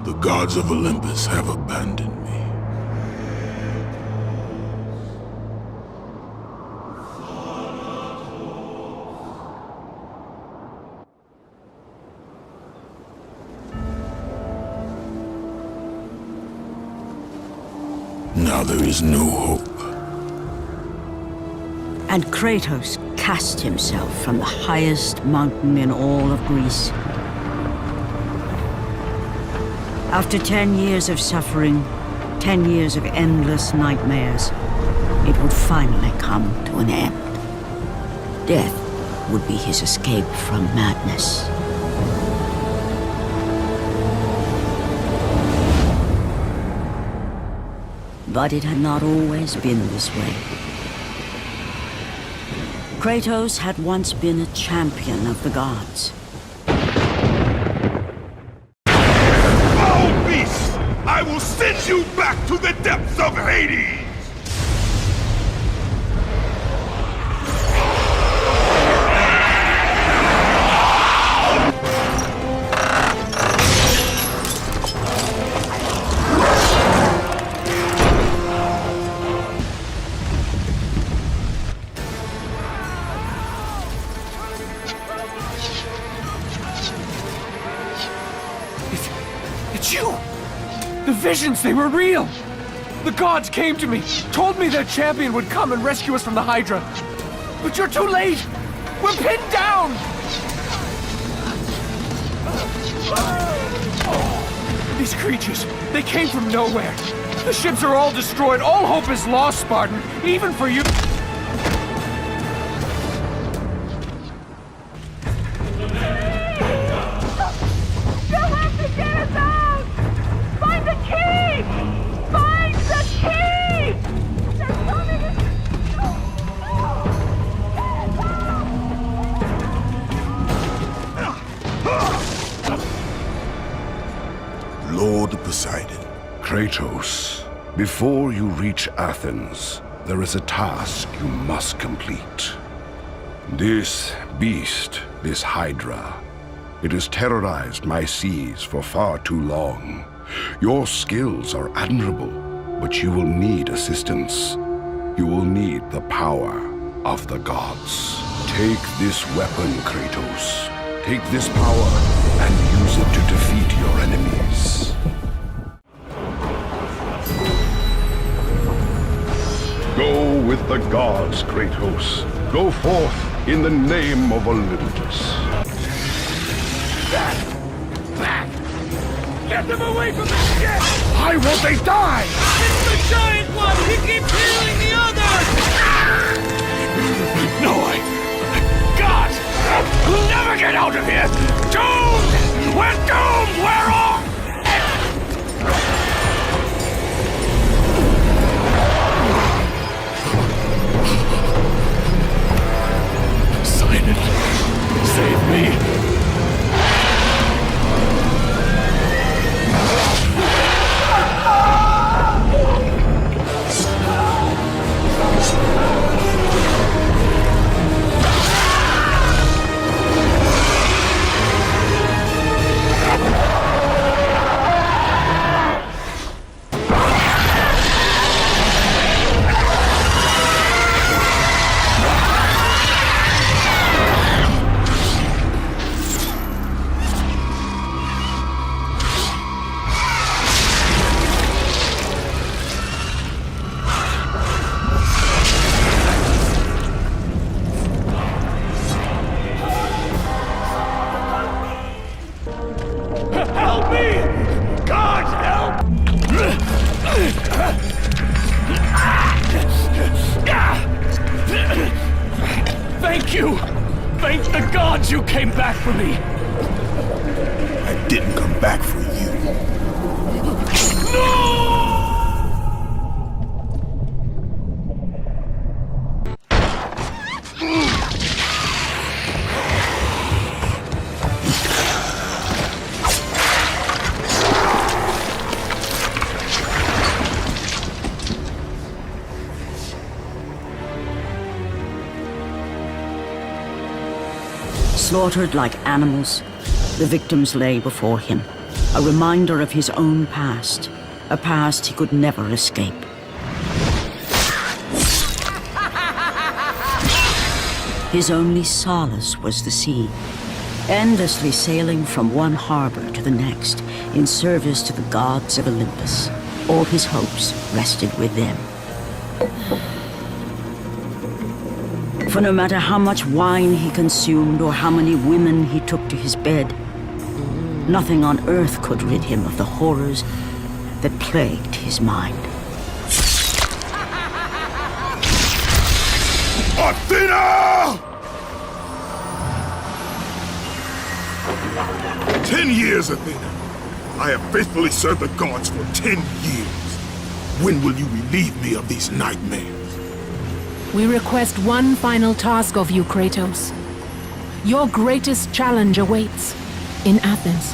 The gods of Olympus have abandoned me. Now there is no hope. And Kratos cast himself from the highest mountain in all of Greece. After 10 years of suffering, 10 years of endless nightmares, it would finally come to an end. Death would be his escape from madness. But it had not always been this way. Kratos had once been a champion of the gods. Foul beast! I will send you back to the depths of Hades! It's you! The visions, they were real! The gods came to me, told me their champion would come and rescue us from the Hydra. But you're too late! We're pinned down! These creatures, they came from nowhere. The ships are all destroyed, all hope is lost, Spartan, even for you. Lord Poseidon. Kratos, before you reach Athens, there is a task you must complete. This beast, this Hydra, it has terrorized my seas for far too long. Your skills are admirable, but you will need assistance. You will need the power of the gods. Take this weapon, Kratos. Take this power and use it to defeat your enemies. Go with the gods, Kratos. Go forth in the name of Olympus. Back! Get them away from the ship! Why won't they die? It's the giant one! He keeps healing the others! No, God! We'll never get out of here! Doomed! We're doomed! We're all... Sign it. Save me. Help me! God, help! Thank you! Thank the gods you came back for me! I didn't come back for you. No! Slaughtered like animals, the victims lay before him. a reminder of his own past, a past he could never escape. His only solace was the sea, endlessly sailing from one harbor to the next in service to the gods of Olympus. All his hopes rested with them. For no matter how much wine he consumed or how many women he took to his bed, nothing on earth could rid him of the horrors that plagued his mind. Athena! 10 years, Athena. I have faithfully served the gods for 10 years. When will you relieve me of these nightmares? We request one final task of you, Kratos. Your greatest challenge awaits in Athens,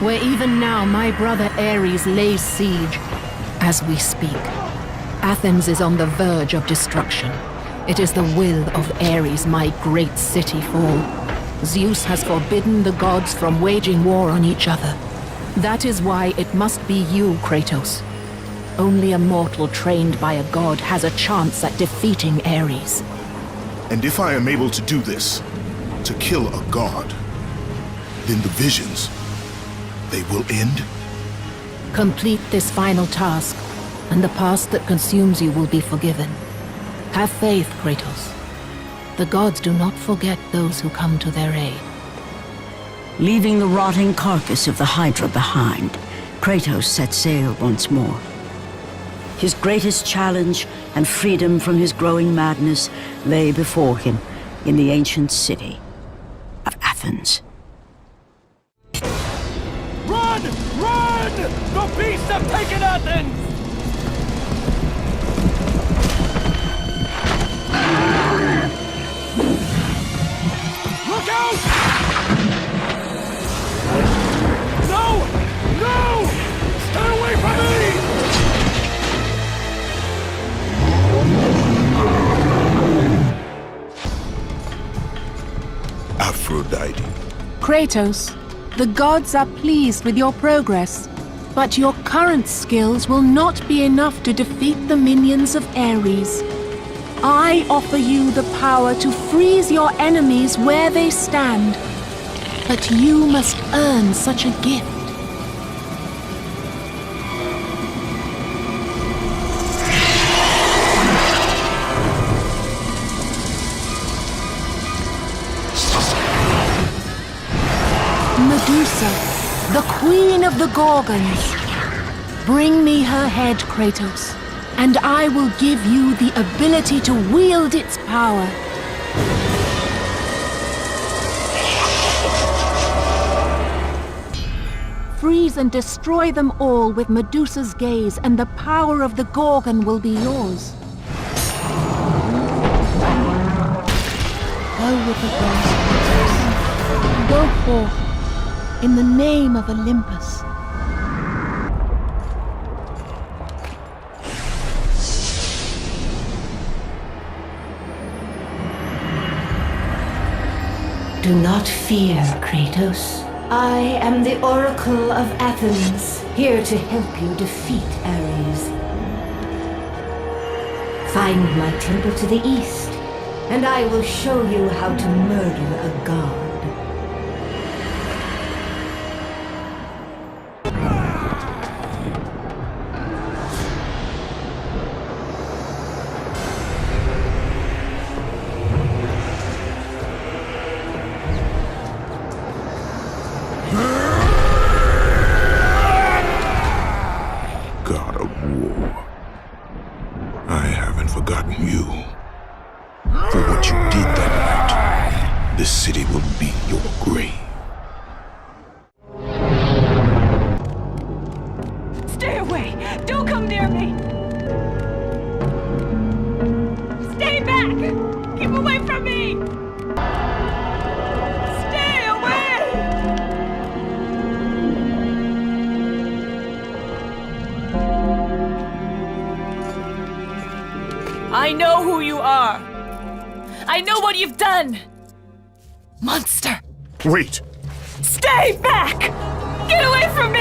where even now my brother Ares lays siege as we speak. Athens is on the verge of destruction. It is the will of Ares my great city fall. Zeus has forbidden the gods from waging war on each other. That is why it must be you, Kratos. Only a mortal trained by a god has a chance at defeating Ares. And if I am able to do this, to kill a god, then the visions, they will end? Complete this final task, and the past that consumes you will be forgiven. Have faith, Kratos. The gods do not forget those who come to their aid. Leaving the rotting carcass of the Hydra behind, Kratos set sail once more. His greatest challenge and freedom from his growing madness lay before him in the ancient city of Athens. Run! Run! The beasts have taken Athens! Look out! No! No! Stay away from me! Aphrodite. Kratos, the gods are pleased with your progress, but your current skills will not be enough to defeat the minions of Ares. I offer you the power to freeze your enemies where they stand, but you must earn such a gift. Medusa, the queen of the Gorgons. Bring me her head, Kratos, and I will give you the ability to wield its power. Freeze and destroy them all with Medusa's gaze, and the power of the Gorgon will be yours. Go with the ghost, Kratos. Go forth. In the name of Olympus. Do not fear, Kratos. I am the Oracle of Athens, here to help you defeat Ares. Find my temple to the east, and I will show you how to murder a god. God of war. I haven't forgotten you. For what you did that night, this city will be your grave. Stay away! Don't come near me! Stay back! Keep away from me! Stay away! I know who you are! I know what you've done! Monster! Wait! Stay back! Get away from me!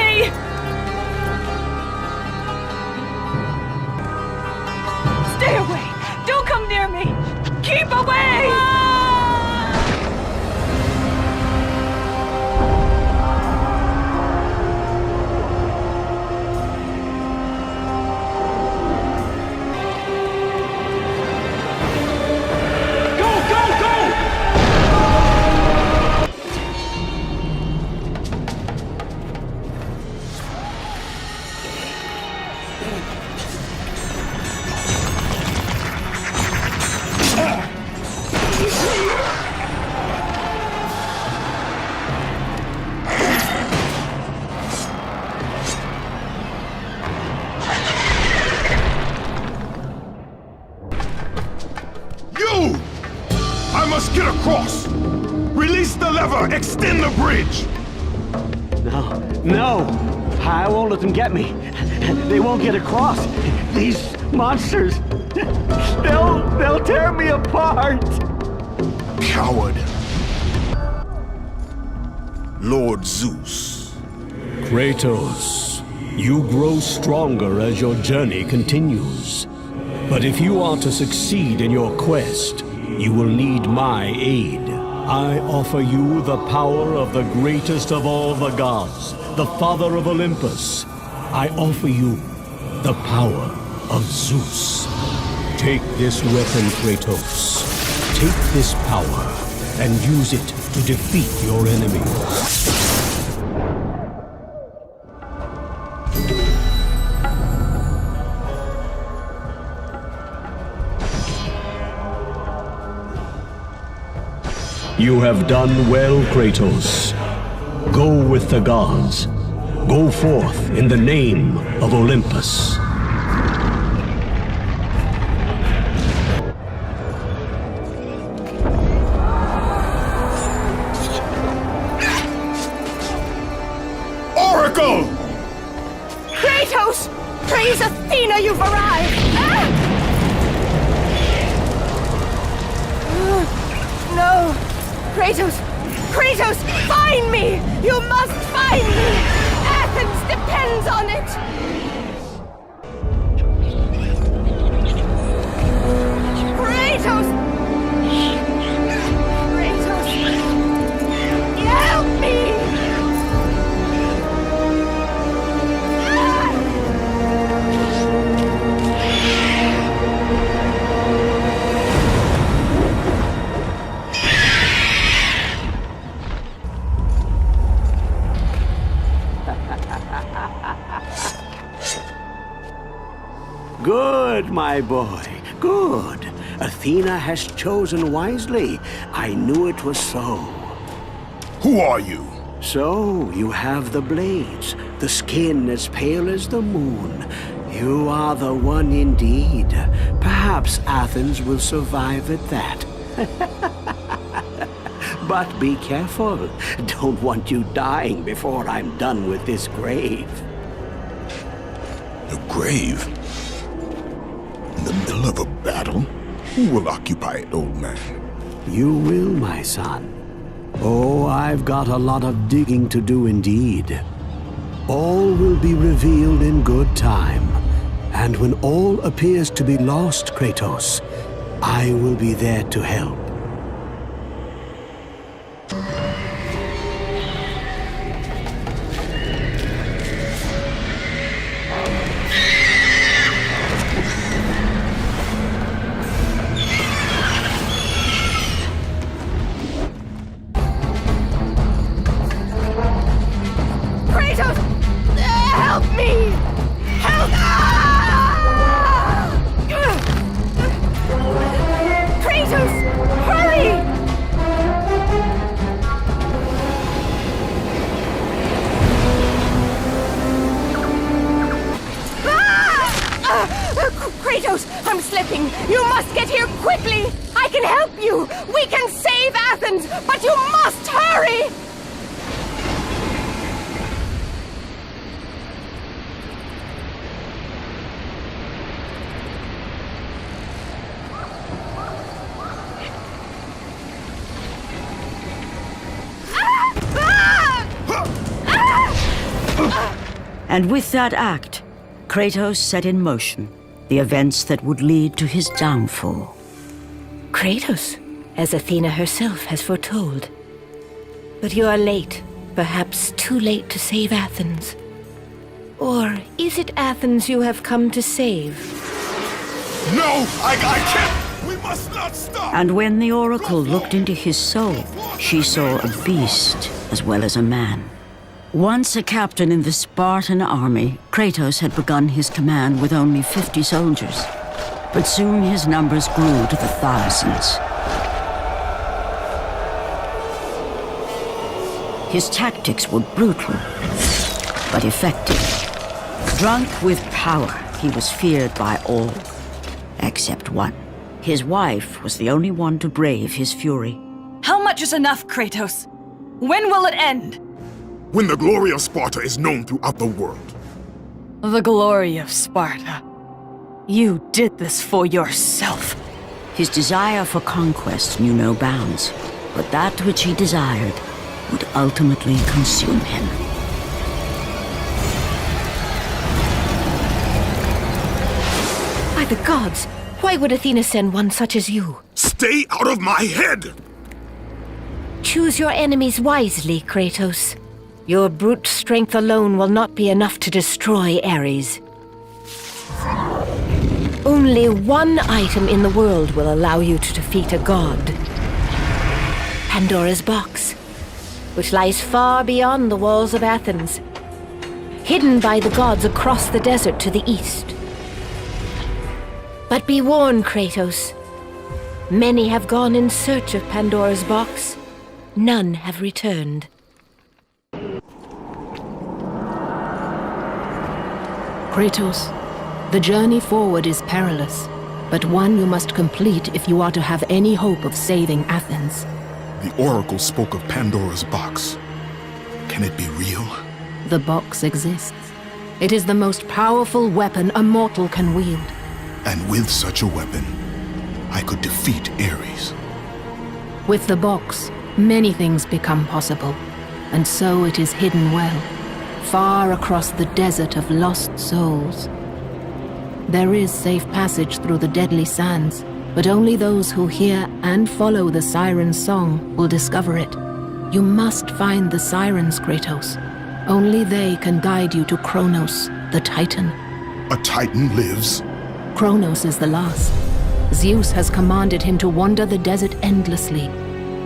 extend the bridge! No! I won't let them get me. They won't get across. These monsters, they'll tear me apart. Coward. Lord Zeus. Kratos, you grow stronger as your journey continues. But if you are to succeed in your quest, you will need my aid. I offer you the power of the greatest of all the gods, the father of Olympus. I offer you the power of Zeus. Take this weapon, Kratos. Take this power and use it to defeat your enemies. You have done well, Kratos. Go with the gods. Go forth in the name of Olympus. Oracle! Kratos! Praise Athena, you've arrived! No! Kratos! Kratos! Find me! You must find me! Athens depends on it! Kratos! Kratos! Help me! Good, my boy, good. Athena has chosen wisely. I knew it was so. Who are you? So, you have the blades, the skin as pale as the moon. You are the one indeed. Perhaps Athens will survive at that. But be careful. Don't want you dying before I'm done with this grave. A grave? In the middle of a battle? Who will occupy it, old man? You will, my son. Oh, I've got a lot of digging to do indeed. All will be revealed in good time. And when all appears to be lost, Kratos, I will be there to help. Kratos! Help me! Help! Kratos! Hurry! Kratos, I'm slipping. You must get here quickly. I can help you. We can save Athens, but you must hurry! And with that act, Kratos set in motion the events that would lead to his downfall. Kratos, as Athena herself has foretold. But you are late, perhaps too late to save Athens. Or is it Athens you have come to save? No! I can't! We must not stop! And when the Oracle looked into his soul, she saw a beast as well as a man. Once a captain in the Spartan army, Kratos had begun his command with only 50 soldiers. But soon his numbers grew to the thousands. His tactics were brutal, but effective. Drunk with power, he was feared by all, except one. His wife was the only one to brave his fury. How much is enough, Kratos? When will it end? When the glory of Sparta is known throughout the world. The glory of Sparta. You did this for yourself. His desire for conquest knew no bounds, but that which he desired would ultimately consume him. By the gods, why would Athena send one such as you? Stay out of my head! Choose your enemies wisely, Kratos. Your brute strength alone will not be enough to destroy Ares. Only one item in the world will allow you to defeat a god. Pandora's box, which lies far beyond the walls of Athens, hidden by the gods across the desert to the east. But be warned, Kratos. Many have gone in search of Pandora's box. None have returned. Kratos, the journey forward is perilous, but one you must complete if you are to have any hope of saving Athens. The Oracle spoke of Pandora's box. Can it be real? The box exists. It is the most powerful weapon a mortal can wield. And with such a weapon, I could defeat Ares. With the box, many things become possible, and so it is hidden well, far across the desert of lost souls. There is safe passage through the deadly sands, but only those who hear and follow the siren's song will discover it. You must find the sirens, Kratos. Only they can guide you to Kronos, the Titan. A Titan lives? Kronos is the last. Zeus has commanded him to wander the desert endlessly,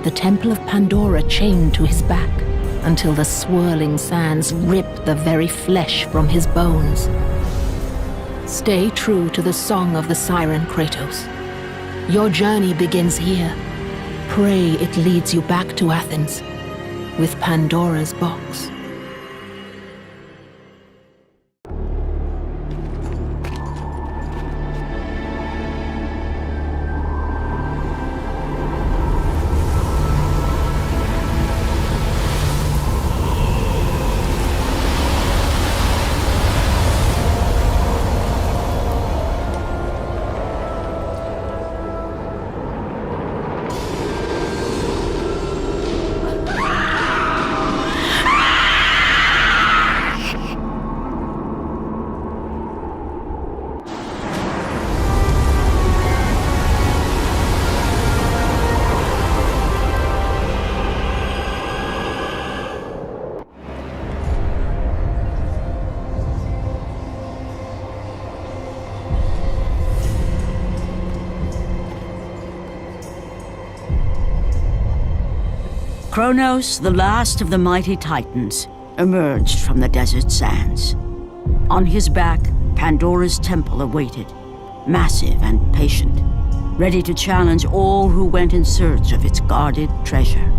the Temple of Pandora chained to his back, until the swirling sands rip the very flesh from his bones. Stay true to the song of the siren, Kratos. Your journey begins here. Pray it leads you back to Athens, with Pandora's box. Kronos, the last of the mighty Titans, emerged from the desert sands. On his back, Pandora's temple awaited, massive and patient, ready to challenge all who went in search of its guarded treasure.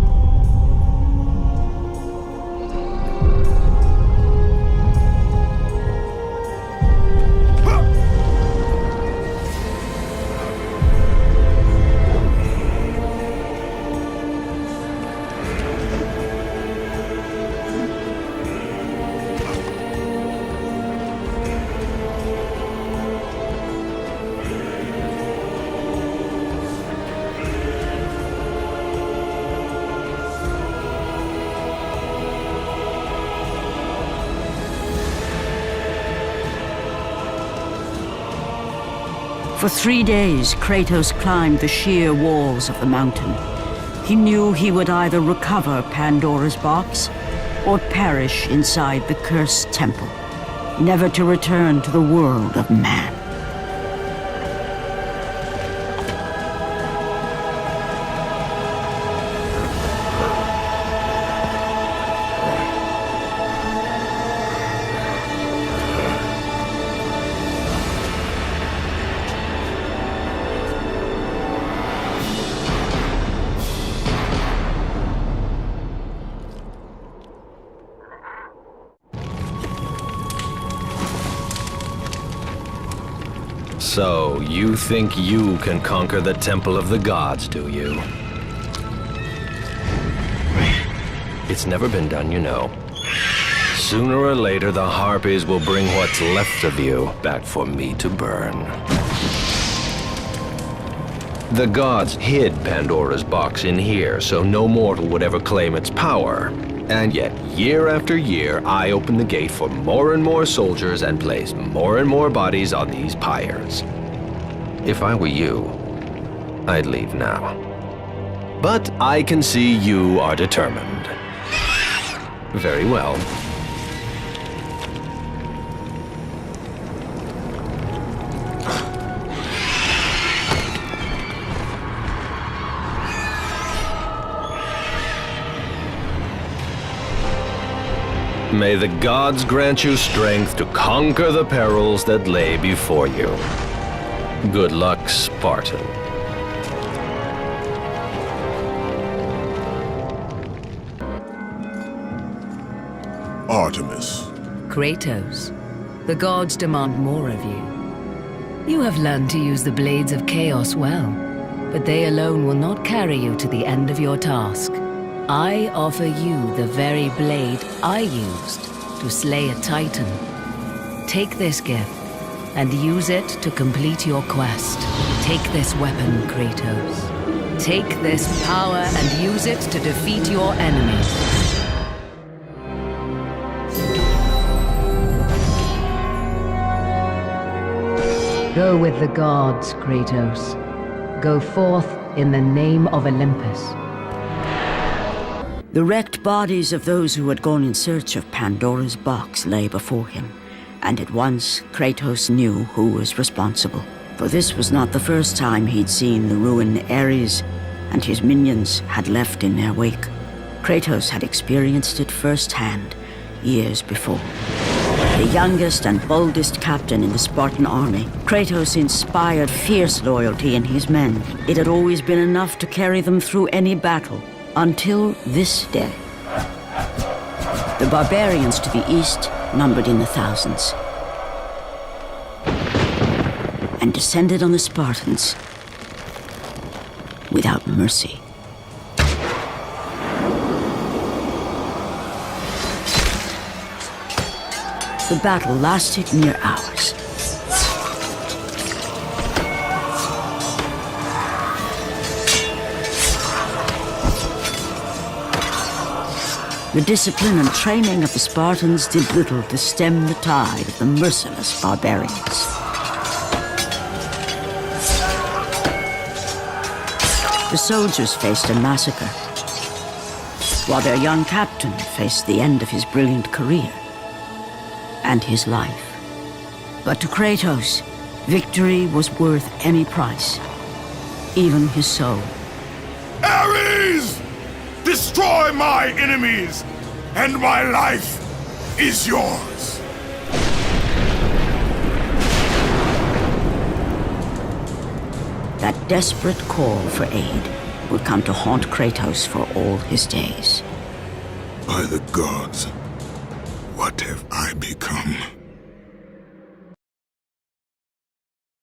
For 3 days, Kratos climbed the sheer walls of the mountain. He knew he would either recover Pandora's box or perish inside the cursed temple, never to return to the world of man. So, you think you can conquer the Temple of the Gods, do you? It's never been done, you know. Sooner or later, the Harpies will bring what's left of you back for me to burn. The gods hid Pandora's box in here, so no mortal would ever claim its power. And yet, year after year, I open the gate for more and more soldiers and place more and more bodies on these pyres. If I were you, I'd leave now. But I can see you are determined. Very well. May the gods grant you strength to conquer the perils that lay before you. Good luck, Spartan. Artemis. Kratos, the gods demand more of you. You have learned to use the Blades of Chaos well, but they alone will not carry you to the end of your task. I offer you the very blade I used to slay a Titan. Take this gift and use it to complete your quest. Take this weapon, Kratos. Take this power and use it to defeat your enemies. Go with the gods, Kratos. Go forth in the name of Olympus. The wrecked bodies of those who had gone in search of Pandora's box lay before him, and at once Kratos knew who was responsible. For this was not the first time he'd seen the ruin Ares and his minions had left in their wake. Kratos had experienced it firsthand years before. The youngest and boldest captain in the Spartan army, Kratos inspired fierce loyalty in his men. It had always been enough to carry them through any battle, until this day. The barbarians to the east numbered in the thousands, and descended on the Spartans without mercy. The battle lasted mere hours. The discipline and training of the Spartans did little to stem the tide of the merciless barbarians. The soldiers faced a massacre, while their young captain faced the end of his brilliant career and his life. But to Kratos, victory was worth any price, even his soul. Ares! Destroy my enemies, and my life is yours. That desperate call for aid would come to haunt Kratos for all his days. By the gods, what have I become?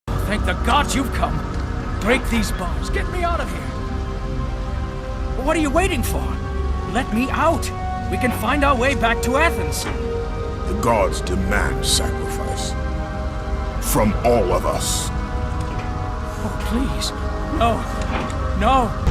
Thank the gods you've come. Break these bombs. Get me out of here. What are you waiting for? Let me out. We can find our way back to Athens. The gods demand sacrifice. From all of us. Oh, please. No. No.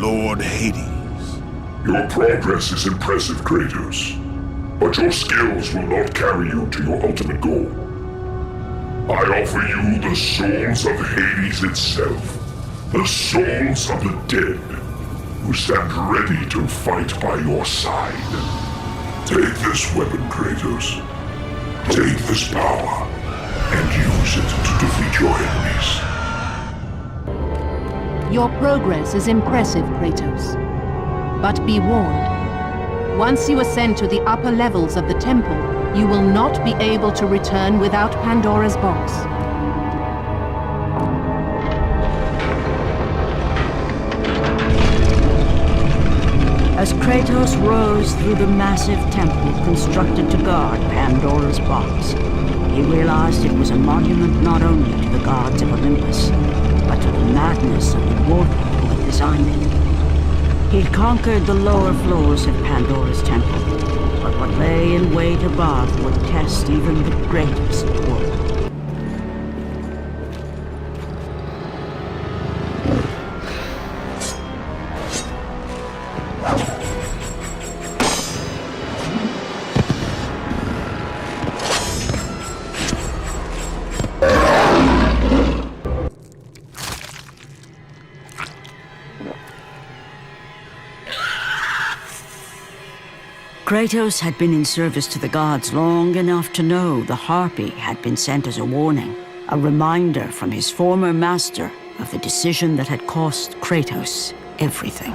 Lord Hades. Your progress is impressive, Kratos. But your skills will not carry you to your ultimate goal. I offer you the souls of Hades itself. The souls of the dead, who stand ready to fight by your side. Take this weapon, Kratos. Take this power, and use it to defeat your enemies. Your progress is impressive, Kratos. But be warned. Once you ascend to the upper levels of the temple, you will not be able to return without Pandora's box. As Kratos rose through the massive temple constructed to guard Pandora's box, he realized it was a monument not only to the gods of Olympus, but to the madness of the mortal who had designed it. He'd conquered the lower floors of Pandora's temple, but what lay in wait above would test even the greatest warrior. Kratos had been in service to the gods long enough to know the Harpy had been sent as a warning, a reminder from his former master of the decision that had cost Kratos everything.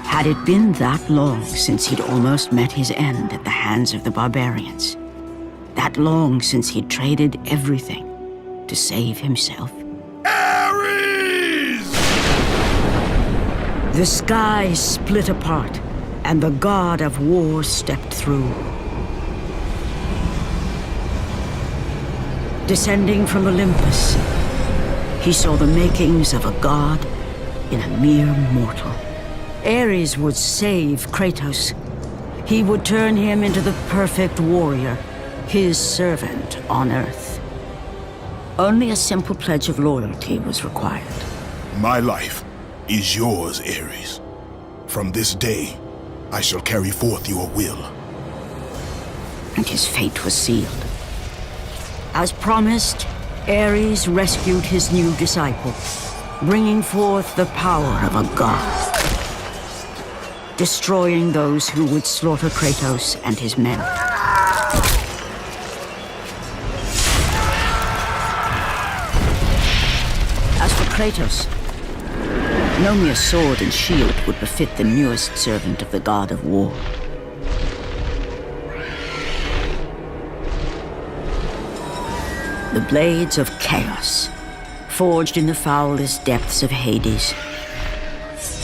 Had it been that long since he'd almost met his end at the hands of the barbarians? That long since he'd traded everything to save himself? Ares! The sky split apart, and the god of war stepped through. Descending from Olympus, he saw the makings of a god in a mere mortal. Ares would save Kratos. He would turn him into the perfect warrior, his servant on Earth. Only a simple pledge of loyalty was required. My life is yours, Ares. From this day, I shall carry forth your will. And his fate was sealed. As promised, Ares rescued his new disciple, bringing forth the power of a god, destroying those who would slaughter Kratos and his men. As for Kratos, no mere sword and shield would befit the newest servant of the god of war. The blades of chaos, forged in the foulest depths of Hades.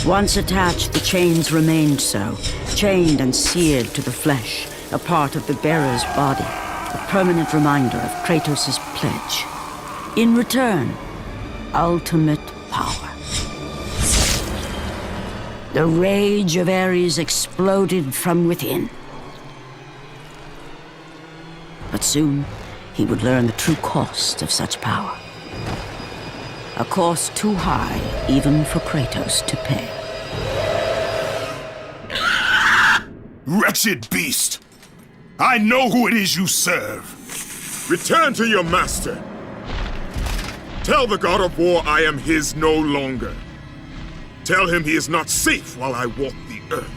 Once attached, the chains remained so, chained and seared to the flesh, a part of the bearer's body, a permanent reminder of Kratos' pledge. In return, ultimate power. The rage of Ares exploded from within. But soon, he would learn the true cost of such power. A cost too high even for Kratos to pay. Wretched beast! I know who it is you serve! Return to your master! Tell the god of war I am his no longer. Tell him he is not safe while I walk the earth.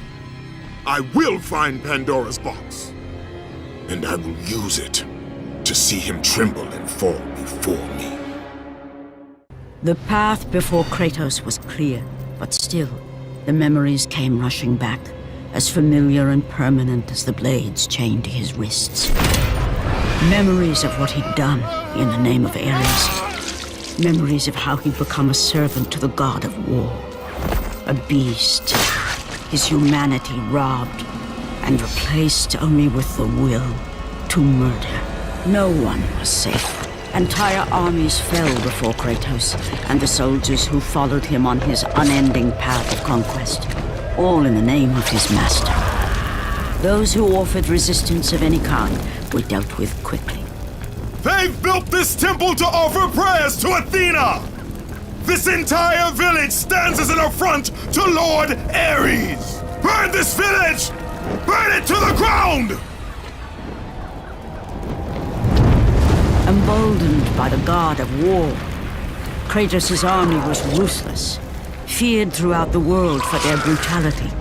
I will find Pandora's box. And I will use it to see him tremble and fall before me. The path before Kratos was clear, but still, the memories came rushing back, as familiar and permanent as the blades chained to his wrists. Memories of what he'd done in the name of Ares. Memories of how he'd become a servant to the god of war. A beast, his humanity robbed and replaced only with the will to murder. No one was safe. Entire armies fell before Kratos and the soldiers who followed him on his unending path of conquest, all in the name of his master. Those who offered resistance of any kind were dealt with quickly. They've built this temple to offer prayers to Athena! This entire village stands as an affront to Lord Ares! Burn this village! Burn it to the ground! Emboldened by the god of war, Kratos' army was ruthless, feared throughout the world for their brutality.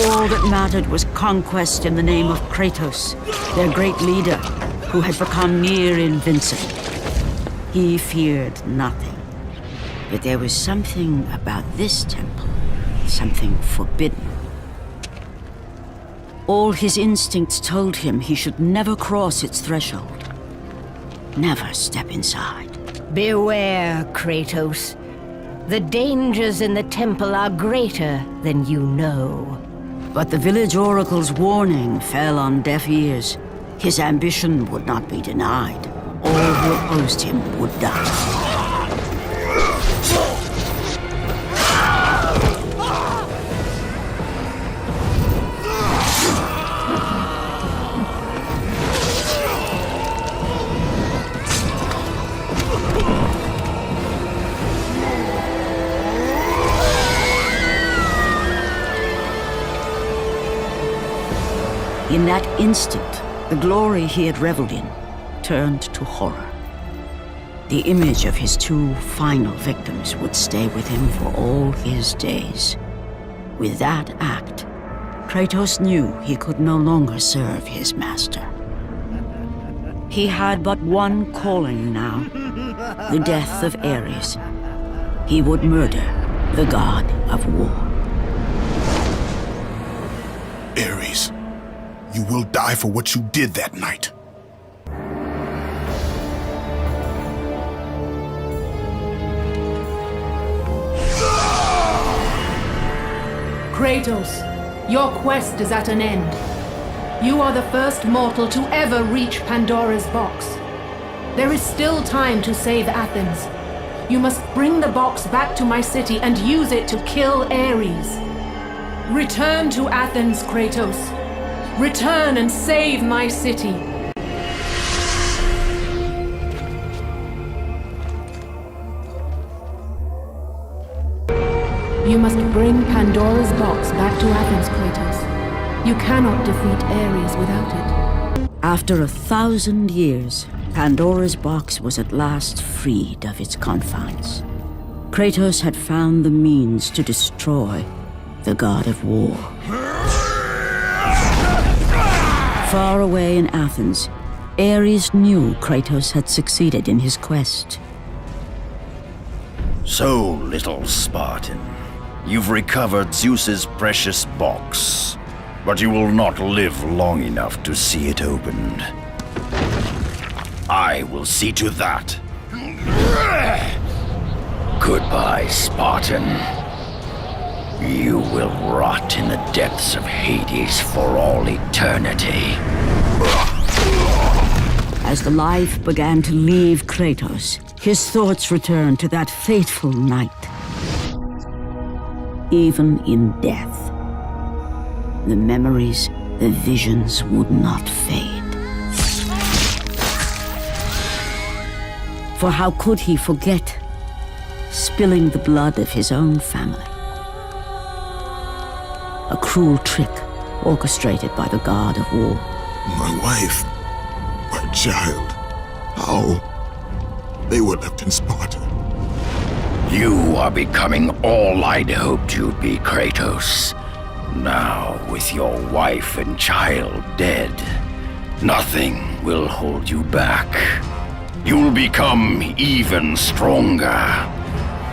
All that mattered was conquest in the name of Kratos, their great leader, who had become near invincible. He feared nothing. But there was something about this temple, something forbidden. All his instincts told him he should never cross its threshold. Never step inside. Beware, Kratos. The dangers in the temple are greater than you know. But the village oracle's warning fell on deaf ears. His ambition would not be denied. All who opposed him would die. In that instant, the glory he had reveled in turned to horror. The image of his two final victims would stay with him for all his days. With that act, Kratos knew he could no longer serve his master. He had but one calling now, the death of Ares. He would murder the god of war. Ares, you will die for what you did that night. Kratos, your quest is at an end. You are the first mortal to ever reach Pandora's box. There is still time to save Athens. You must bring the box back to my city and use it to kill Ares. Return to Athens, Kratos. Return and save my city. You must bring Pandora's box back to Athens, Kratos. You cannot defeat Ares without it. After 1,000 years, Pandora's box was at last freed of its confines. Kratos had found the means to destroy the god of war. Far away in Athens, Ares knew Kratos had succeeded in his quest. So, little Spartan, you've recovered Zeus's precious box, but you will not live long enough to see it opened. I will see to that. Goodbye, Spartan. You will rot in the depths of Hades for all eternity. As the life began to leave Kratos, his thoughts returned to that fateful night. Even in death, the memories, the visions would not fade. For how could he forget spilling the blood of his own family? A cruel trick orchestrated by the god of war. My wife, my child, how? They were left in Sparta. You are becoming all I'd hoped you'd be, Kratos. Now, with your wife and child dead, nothing will hold you back. You'll become even stronger.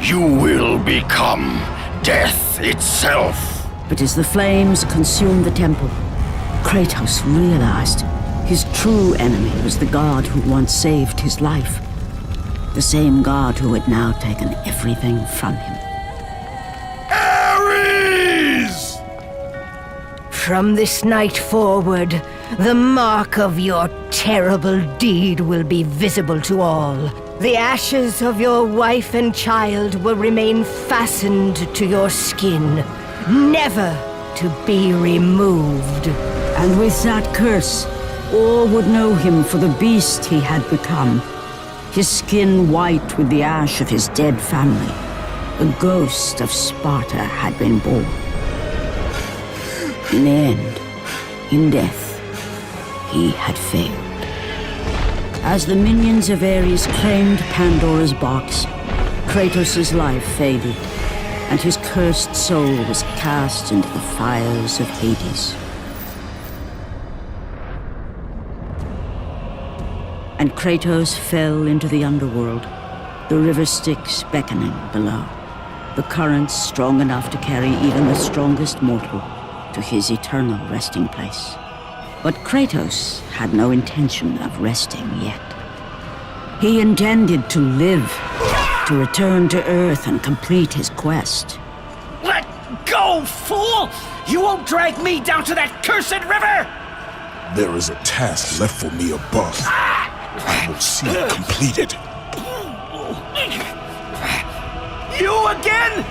You will become death itself. But as the flames consumed the temple, Kratos realized his true enemy was the god who once saved his life. The same god who had now taken everything from him. Ares! From this night forward, the mark of your terrible deed will be visible to all. The ashes of your wife and child will remain fastened to your skin, never to be removed. And with that curse, all would know him for the beast he had become. His skin white with the ash of his dead family, The ghost of Sparta had been born. In the end, in death, he had failed. As the minions of Ares claimed Pandora's box, Kratos' life faded, and his cursed soul was cast into the fires of Hades. And Kratos fell into the underworld, the river Styx beckoning below, the currents strong enough to carry even the strongest mortal to his eternal resting place. But Kratos had no intention of resting yet. He intended to live, to return to Earth and complete his quest. Let go, fool! You won't drag me down to that cursed river! There is a task left for me above. I will see it completed. You again?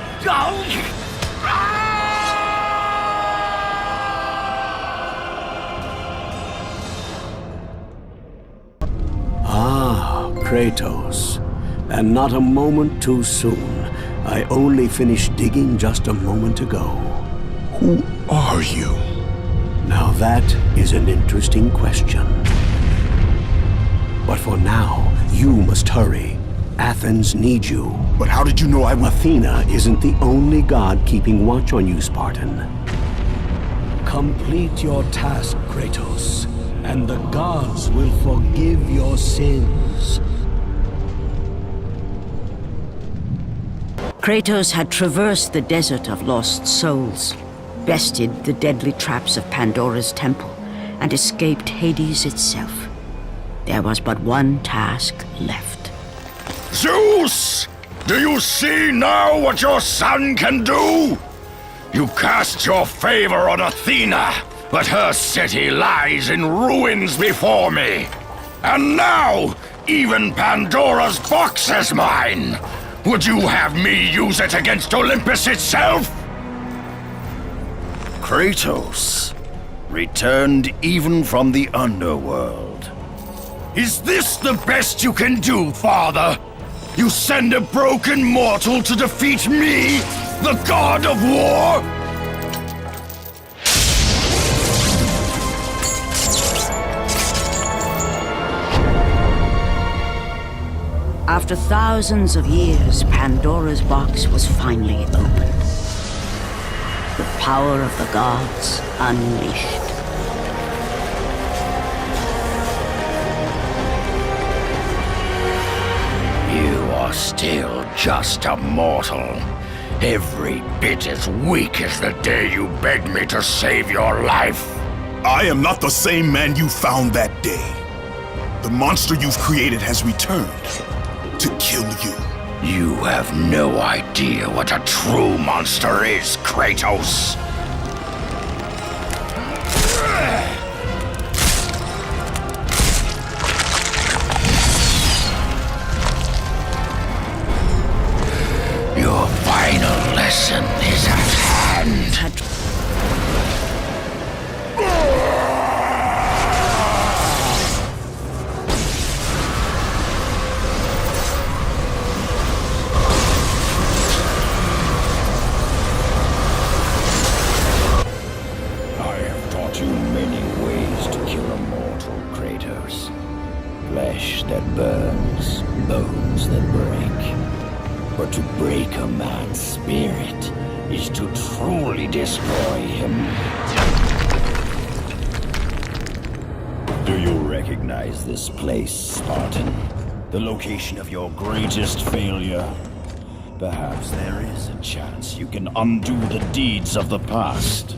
Ah, Kratos. And not a moment too soon. I only finished digging just a moment ago. Who are you? Now that is an interesting question. But for now, you must hurry. Athens needs you. But how did you know I would... Athena isn't the only god keeping watch on you, Spartan. Complete your task, Kratos, and the gods will forgive your sins. Kratos had traversed the desert of lost souls, bested the deadly traps of Pandora's temple, and escaped Hades itself. There was but one task left. Zeus! Do you see now what your son can do? You cast your favor on Athena, but her city lies in ruins before me. And now, even Pandora's box is mine. Would you have me use it against Olympus itself? Kratos, returned even from the underworld. Is this the best you can do, father? You send a broken mortal to defeat me, the god of war? After thousands of years, Pandora's box was finally opened. The power of the gods unleashed. You are still just a mortal. Every bit as weak as the day you begged me to save your life. I am not the same man you found that day. The monster you've created has returned to kill you. You have no idea what a true monster is, Kratos. Your final lesson is at hand. Flesh that burns, bones that break. But to break a man's spirit is to truly destroy him. Do you recognize this place, Spartan? The location of your greatest failure? Perhaps there is a chance you can undo the deeds of the past.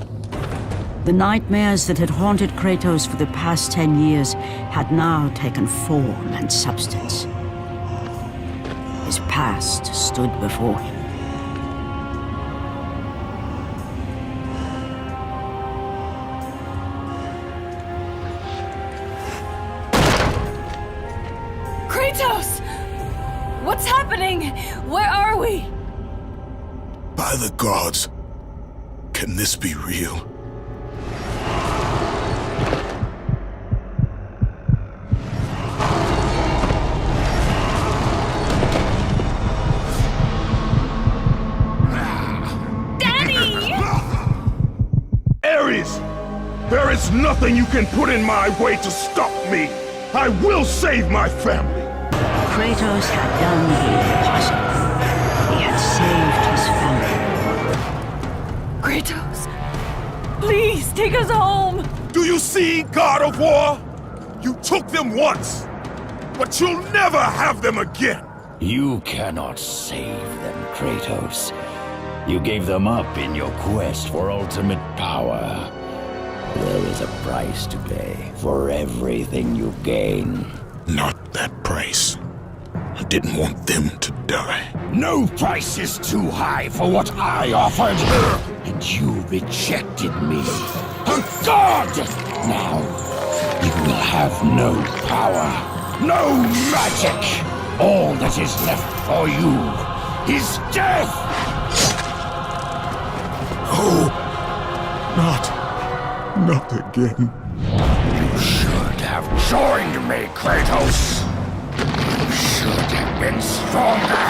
The nightmares that had haunted Kratos for the past 10 years had now taken form and substance. His past stood before him. Kratos! What's happening? Where are we? By the gods, can this be real? is nothing you can put in my way to stop me. I will save my family. Kratos had done the impossible. He had saved his family. Kratos, please take us home! Do you see, God of War? You took them once, but you'll never have them again. You cannot save them, Kratos. You gave them up in your quest for ultimate power. There is a price to pay for everything you gain. Not that price. I didn't want them to die. No price is too high for what I offered, and you rejected me. A god! Now, you will have no power, no magic. All that is left for you is death! Oh, not again. You should have joined me, Kratos. You should have been stronger.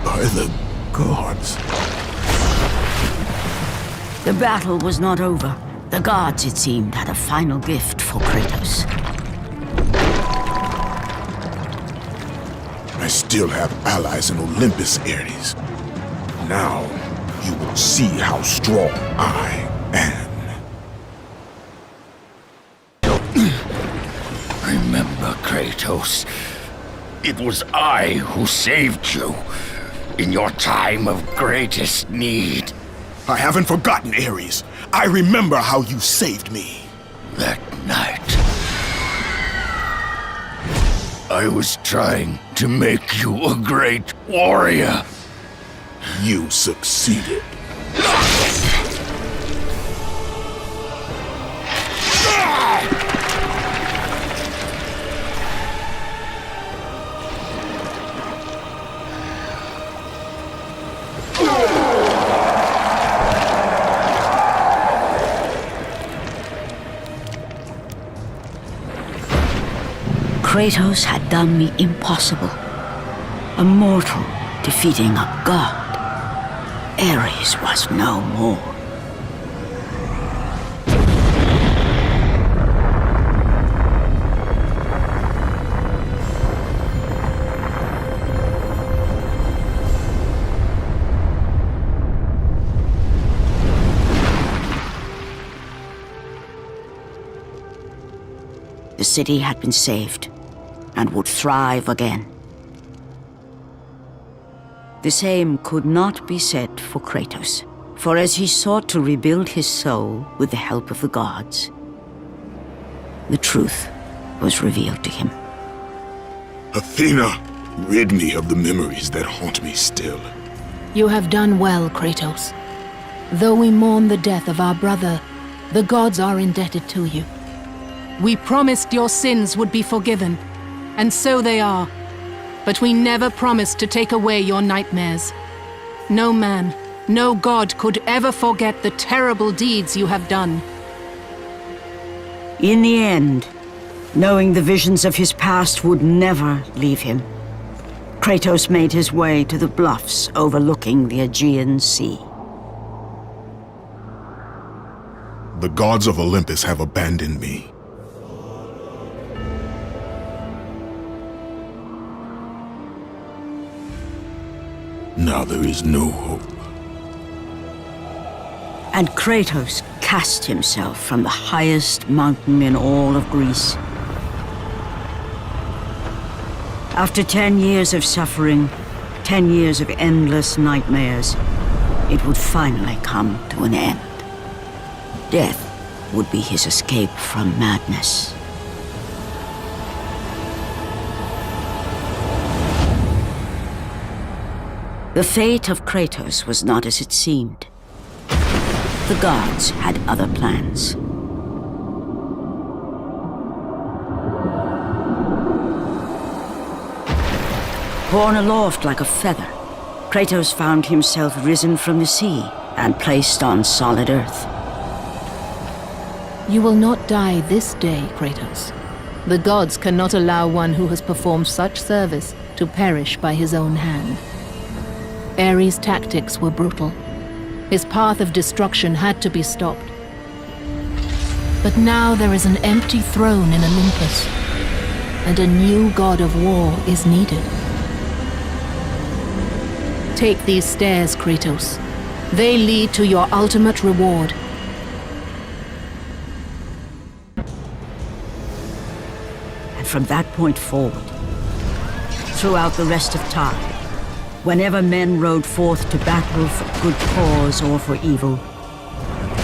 By the gods. The battle was not over. The gods, it seemed, had a final gift for Kratos. I still have allies in Olympus, Ares. Now, you will see how strong I am. Remember, Kratos, it was I who saved you in your time of greatest need. I haven't forgotten, Ares. I remember how you saved me. That night, I was trying to make you a great warrior. You succeeded. Kratos had done the impossible. A mortal defeating a god. Ares was no more. The city had been saved and would thrive again. The same could not be said for Kratos, for as he sought to rebuild his soul with the help of the gods, the truth was revealed to him. Athena, rid me of the memories that haunt me still. You have done well, Kratos. Though we mourn the death of our brother, the gods are indebted to you. We promised your sins would be forgiven, and so they are. But we never promised to take away your nightmares. No man, no god could ever forget the terrible deeds you have done. In the end, knowing the visions of his past would never leave him, Kratos made his way to the bluffs overlooking the Aegean Sea. The gods of Olympus have abandoned me. Now there is no hope. And Kratos cast himself from the highest mountain in all of Greece. After 10 years of suffering, 10 years of endless nightmares, it would finally come to an end. Death would be his escape from madness. The fate of Kratos was not as it seemed. The gods had other plans. Borne aloft like a feather, Kratos found himself risen from the sea and placed on solid earth. You will not die this day, Kratos. The gods cannot allow one who has performed such service to perish by his own hand. Ares' tactics were brutal. His path of destruction had to be stopped, But now there is an empty throne in Olympus, and a new god of war is needed. Take these stairs, Kratos. They lead to your ultimate reward. And from that point forward, throughout the rest of time, whenever men rode forth to battle for good cause or for evil,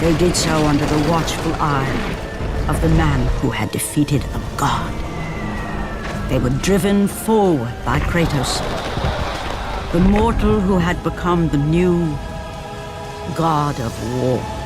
they did so under the watchful eye of the man who had defeated a god. They were driven forward by Kratos, the mortal who had become the new god of war.